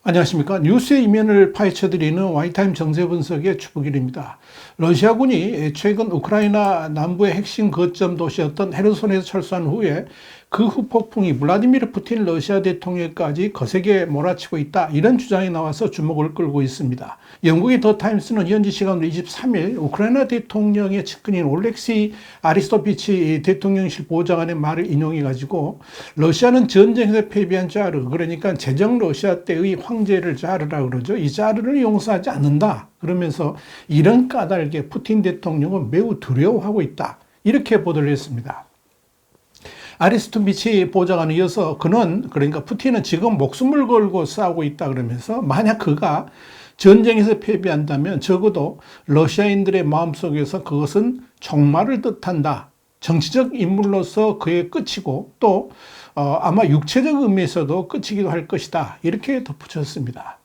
안녕하십니까. 뉴스의 이면을 파헤쳐드리는 와이타임 정세 분석의 주북일입니다. 러시아군이 최근 우크라이나 남부의 핵심 거점 도시였던 헤르손에서 철수한 후에 그 후폭풍이 블라디미르 푸틴 러시아 대통령까지 거세게 몰아치고 있다, 이런 주장이 나와서 주목을 끌고 있습니다. 영국의 더 타임스는 현지 시간으로 23일 우크라이나 대통령의 측근인 올렉시 아리스토비치 대통령실 보좌관의 말을 인용해가지고 러시아는 전쟁에서 패배한 자르, 그러니까 제정 러시아 때의 황제를 자르라 그러죠. 이 자르를 용서하지 않는다 그러면서 이런 까닭에 푸틴 대통령은 매우 두려워하고 있다, 이렇게 보도를 했습니다. 아리스토비치 보좌관에 이어서 그러니까 푸틴은 지금 목숨을 걸고 싸우고 있다 그러면서 만약 그가 전쟁에서 패배한다면 적어도 러시아인들의 마음속에서 그것은 종말을 뜻한다, 정치적 인물로서 그의 끝이고 또 아마 육체적 의미에서도 끝이기도 할 것이다, 이렇게 덧붙였습니다.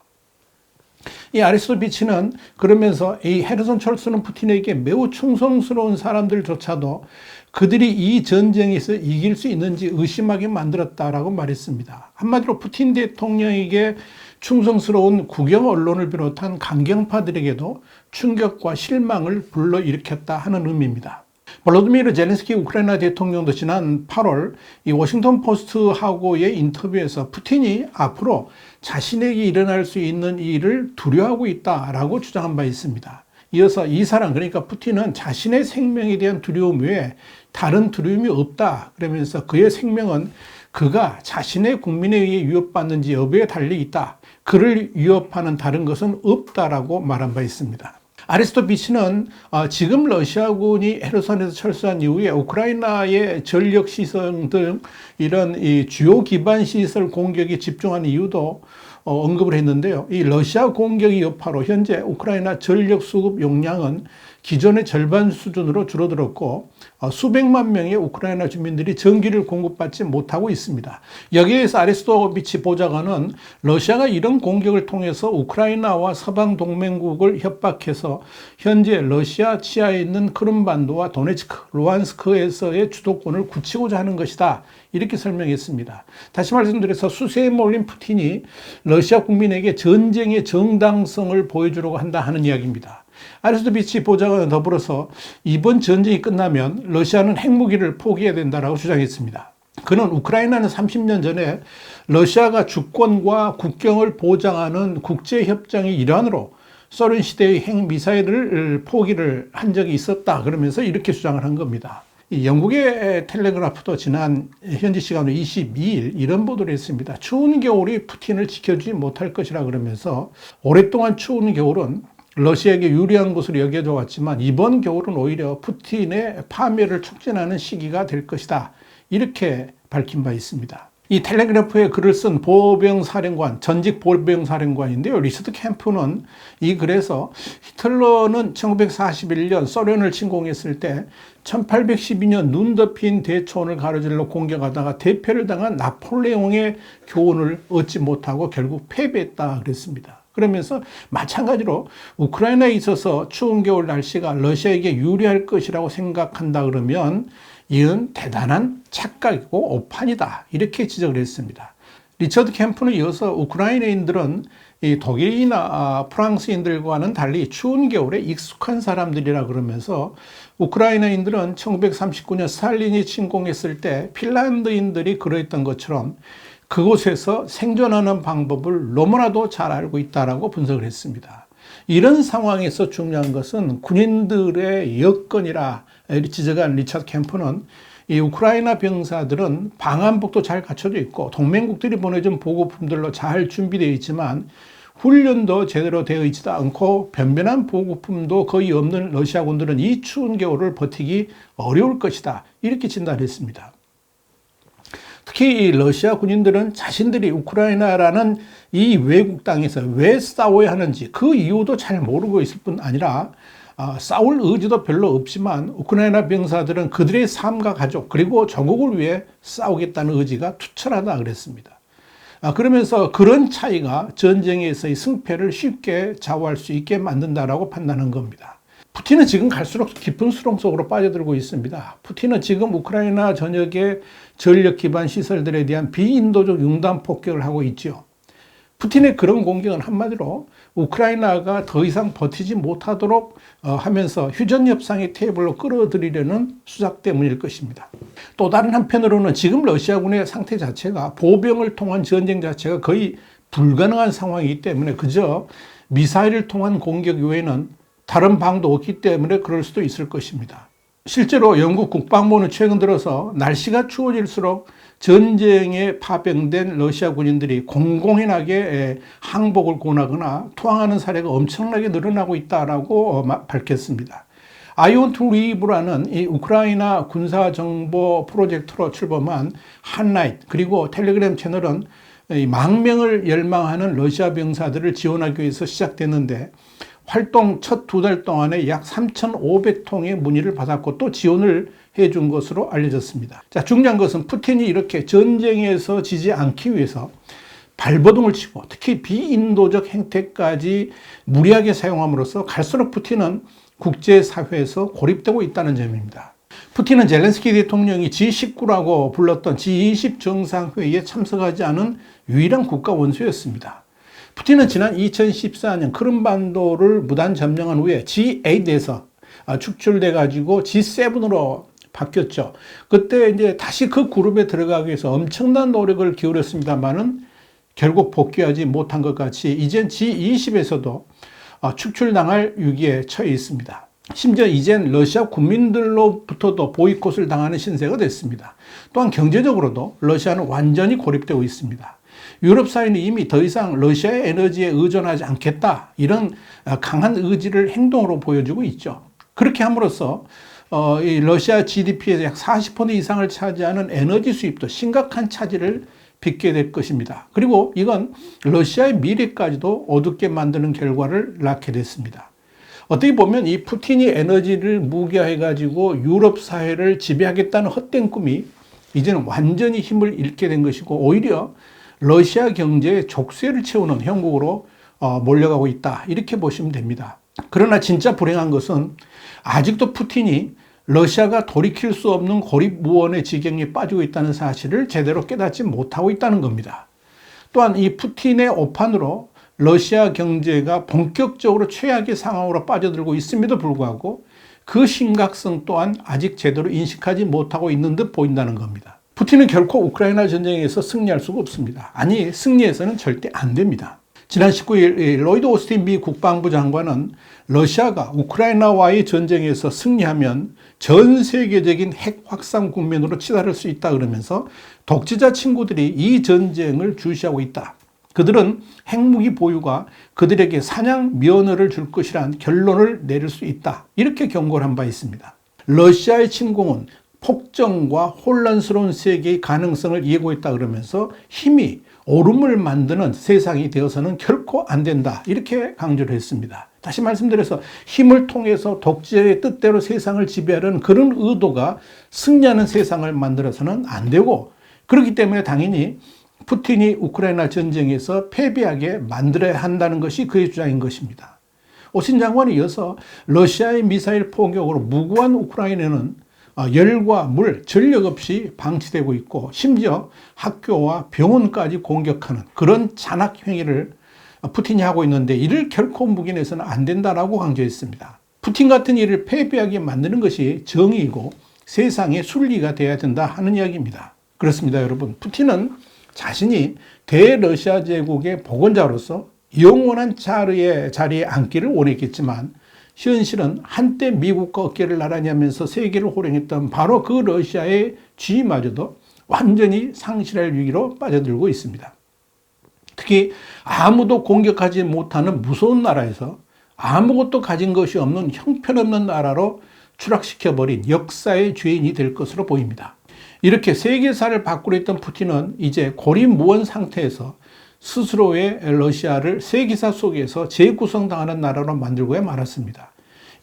이 아리스토비치는 그러면서 이 헤르손 철수는 푸틴에게 매우 충성스러운 사람들조차도 그들이 이 전쟁에서 이길 수 있는지 의심하게 만들었다라고 말했습니다. 한마디로 푸틴 대통령에게 충성스러운 국영 언론을 비롯한 강경파들에게도 충격과 실망을 불러일으켰다 하는 의미입니다. 볼로디미르 젤렌스키 우크라이나 대통령도 지난 8월 이 워싱턴 포스트하고의 인터뷰에서 푸틴이 앞으로 자신에게 일어날 수 있는 일을 두려워하고 있다라고 주장한 바 있습니다. 이어서 이 사람, 그러니까 푸틴은 자신의 생명에 대한 두려움 외에 다른 두려움이 없다 그러면서 그의 생명은 그가 자신의 국민에 의해 위협받는지 여부에 달려 있다, 그를 위협하는 다른 것은 없다라고 말한 바 있습니다. 아리스토비치는 지금 러시아군이 헤르손에서 철수한 이후에 우크라이나의 전력시설 등 이런 이 주요 기반 시설 공격에 집중하는 이유도 언급을 했는데요. 이 러시아 공격의 여파로 현재 우크라이나 전력 수급 용량은 기존의 절반 수준으로 줄어들었고 수백만 명의 우크라이나 주민들이 전기를 공급받지 못하고 있습니다. 여기에서 아리스토비치 보좌관은 러시아가 이런 공격을 통해서 우크라이나와 서방 동맹국을 협박해서 현재 러시아 치하에 있는 크림반도와 도네츠크, 루안스크에서의 주도권을 굳히고자 하는 것이다, 이렇게 설명했습니다. 다시 말씀드려서 수세에 몰린 푸틴이 러시아 국민에게 전쟁의 정당성을 보여주려고 한다 하는 이야기입니다. 아리스토비치 보좌관은 더불어서 이번 전쟁이 끝나면 러시아는 핵무기를 포기해야 된다고 주장했습니다. 그는 우크라이나는 30년 전에 러시아가 주권과 국경을 보장하는 국제협정의 일환으로 소련 시대의 핵미사일을 포기를 한 적이 있었다 그러면서 이렇게 주장을 한 겁니다. 영국의 텔레그라프도 지난 현지 시간으로 22일 이런 보도를 했습니다. 추운 겨울이 푸틴을 지켜주지 못할 것이라 그러면서 오랫동안 추운 겨울은 러시아에게 유리한 것으로 여겨져 왔지만 이번 겨울은 오히려 푸틴의 파멸을 촉진하는 시기가 될 것이다, 이렇게 밝힌 바 있습니다. 이 텔레그래프에 글을 쓴 보병사령관, 전직 보병사령관인데요. 리처드 캠프는 이 글에서 히틀러는 1941년 소련을 침공했을 때 1812년 눈 덮인 대초원을 가로질러 공격하다가 대패를 당한 나폴레옹의 교훈을 얻지 못하고 결국 패배했다 그랬습니다. 그러면서 마찬가지로 우크라이나에 있어서 추운 겨울 날씨가 러시아에게 유리할 것이라고 생각한다 그러면 이는 대단한 착각이고 오판이다, 이렇게 지적을 했습니다. 리처드 캠프는 이어서 우크라이나인들은 이 독일이나 프랑스인들과는 달리 추운 겨울에 익숙한 사람들이라 그러면서 우크라이나인들은 1939년 스탈린이 침공했을 때 핀란드인들이 그러했던 것처럼 그곳에서 생존하는 방법을 너무나도 잘 알고 있다라고 분석을 했습니다. 이런 상황에서 중요한 것은 군인들의 여건이라 지적한 리처드 캠프는 이 우크라이나 병사들은 방한복도 잘 갖춰져 있고 동맹국들이 보내준 보급품들로 잘 준비되어 있지만 훈련도 제대로 되어 있지도 않고 변변한 보급품도 거의 없는 러시아군들은 이 추운 겨울을 버티기 어려울 것이다, 이렇게 진단했습니다. 특히 이 러시아 군인들은 자신들이 우크라이나라는 이 외국 땅에서 왜 싸워야 하는지 그 이유도 잘 모르고 있을 뿐 아니라 싸울 의지도 별로 없지만 우크라이나 병사들은 그들의 삶과 가족 그리고 조국을 위해 싸우겠다는 의지가 투철하다 그랬습니다. 그러면서 그런 차이가 전쟁에서의 승패를 쉽게 좌우할 수 있게 만든다라고 판단한 겁니다. 푸틴은 지금 갈수록 깊은 수렁 속으로 빠져들고 있습니다. 푸틴은 지금 우크라이나 전역의 전력 기반 시설들에 대한 비인도적 융단 폭격을 하고 있죠. 푸틴의 그런 공격은 한마디로 우크라이나가 더 이상 버티지 못하도록 하면서 휴전 협상의 테이블로 끌어들이려는 수작 때문일 것입니다. 또 다른 한편으로는 지금 러시아군의 상태 자체가 보병을 통한 전쟁 자체가 거의 불가능한 상황이기 때문에 그저 미사일을 통한 공격 외에는 다른 방도 없기 때문에 그럴 수도 있을 것입니다. 실제로 영국 국방부는 최근 들어서 날씨가 추워질수록 전쟁에 파병된 러시아 군인들이 공공연하게 항복을 권하거나 투항하는 사례가 엄청나게 늘어나고 있다라고 밝혔습니다. 아이온트 리브라는 이 우크라이나 군사 정보 프로젝트로 출범한 한나잇 그리고 텔레그램 채널은 망명을 열망하는 러시아 병사들을 지원하기 위해서 시작됐는데 활동 첫 2달 동안에 약 3,500통의 문의를 받았고 또 지원을 해준 것으로 알려졌습니다. 자, 중요한 것은 푸틴이 이렇게 전쟁에서 지지 않기 위해서 발버둥을 치고 특히 비인도적 행태까지 무리하게 사용함으로써 갈수록 푸틴은 국제사회에서 고립되고 있다는 점입니다. 푸틴은 젤렌스키 대통령이 G19라고 불렀던 G20 정상회의에 참석하지 않은 유일한 국가 원수였습니다. 푸틴은 지난 2014년 크림반도를 무단 점령한 후에 G8에서 축출돼 가지고 G7으로 바뀌었죠. 그때 이제 다시 그 그룹에 들어가기 위해서 엄청난 노력을 기울였습니다만은 결국 복귀하지 못한 것 같이 이젠 G20에서도 축출당할 위기에 처해 있습니다. 심지어 이젠 러시아 국민들로부터도 보이콧을 당하는 신세가 됐습니다. 또한 경제적으로도 러시아는 완전히 고립되고 있습니다. 유럽 사회는 이미 더 이상 러시아의 에너지에 의존하지 않겠다 이런 강한 의지를 행동으로 보여주고 있죠. 그렇게 함으로써 이 러시아 GDP에서 약 40% 이상을 차지하는 에너지 수입도 심각한 차질을 빚게 될 것입니다. 그리고 이건 러시아의 미래까지도 어둡게 만드는 결과를 낳게 됐습니다. 어떻게 보면 이 푸틴이 에너지를 무기화해가지고 유럽 사회를 지배하겠다는 헛된 꿈이 이제는 완전히 힘을 잃게 된 것이고 오히려 러시아 경제의 족쇄를 채우는 형국으로 몰려가고 있다 이렇게 보시면 됩니다. 그러나 진짜 불행한 것은 아직도 푸틴이 러시아가 돌이킬 수 없는 고립무원의 지경에 빠지고 있다는 사실을 제대로 깨닫지 못하고 있다는 겁니다. 또한 이 푸틴의 오판으로 러시아 경제가 본격적으로 최악의 상황으로 빠져들고 있음에도 불구하고 그 심각성 또한 아직 제대로 인식하지 못하고 있는 듯 보인다는 겁니다. 푸틴은 결코 우크라이나 전쟁에서 승리할 수가 없습니다. 아니, 승리해서는 절대 안 됩니다. 지난 19일 로이드 오스틴 미 국방부 장관은 러시아가 우크라이나와의 전쟁에서 승리하면 전 세계적인 핵 확산 국면으로 치달을 수 있다 그러면서 독재자 친구들이 이 전쟁을 주시하고 있다. 그들은 핵무기 보유가 그들에게 사냥 면허를 줄 것이란 결론을 내릴 수 있다. 이렇게 경고를 한 바 있습니다. 러시아의 침공은 폭정과 혼란스러운 세계의 가능성을 예고했다 그러면서 힘이 오름을 만드는 세상이 되어서는 결코 안 된다 이렇게 강조를 했습니다. 다시 말씀드려서 힘을 통해서 독재의 뜻대로 세상을 지배하려는 그런 의도가 승리하는 세상을 만들어서는 안 되고 그렇기 때문에 당연히 푸틴이 우크라이나 전쟁에서 패배하게 만들어야 한다는 것이 그의 주장인 것입니다. 오신 장관이 이어서 러시아의 미사일 포격으로 무고한 우크라이나는 열과 물, 전력 없이 방치되고 있고 심지어 학교와 병원까지 공격하는 그런 잔악 행위를 푸틴이 하고 있는데 이를 결코 묵인해서는 안 된다라고 강조했습니다. 푸틴 같은 일을 패배하게 만드는 것이 정의이고 세상의 순리가 되어야 된다 하는 이야기입니다. 그렇습니다, 여러분. 푸틴은 자신이 대러시아 제국의 복원자로서 영원한 자리에 앉기를 원했겠지만 현실은 한때 미국과 어깨를 나란히 하면서 세계를 호령했던 바로 그 러시아의 지위마저도 완전히 상실할 위기로 빠져들고 있습니다. 특히 아무도 공격하지 못하는 무서운 나라에서 아무것도 가진 것이 없는 형편없는 나라로 추락시켜버린 역사의 죄인이 될 것으로 보입니다. 이렇게 세계사를 바꾸려 했던 푸틴은 이제 고립무원 상태에서 스스로의 러시아를 세계사 속에서 재구성당하는 나라로 만들고야 말았습니다.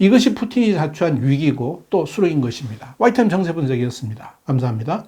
이것이 푸틴이 자초한 위기고 또 수렁인 것입니다. 와이타임 정세 분석이었습니다. 감사합니다.